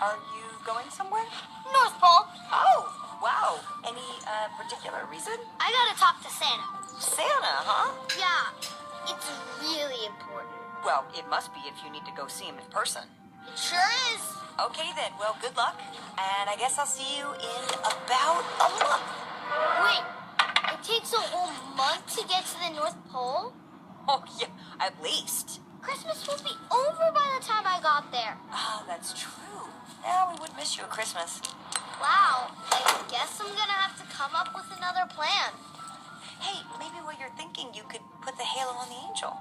Are you going somewhere? North Pole. Oh, wow. Any particular reason? I gotta talk to Santa. Santa, huh? Yeah, it's really important. Well, it must be if you need to go see him in person. It sure is. Okay then, well, good luck. And I guess I'll see you in about a month. Wait, it takes a whole month to get to the North Pole? Oh, yeah, at least. Christmas will be over by the time I got there. Ah, that's true. Yeah, we would miss you at Christmas. Wow, I guess I'm gonna have to come up with another plan. Hey, maybe while you're thinking, you could put the halo on the angel.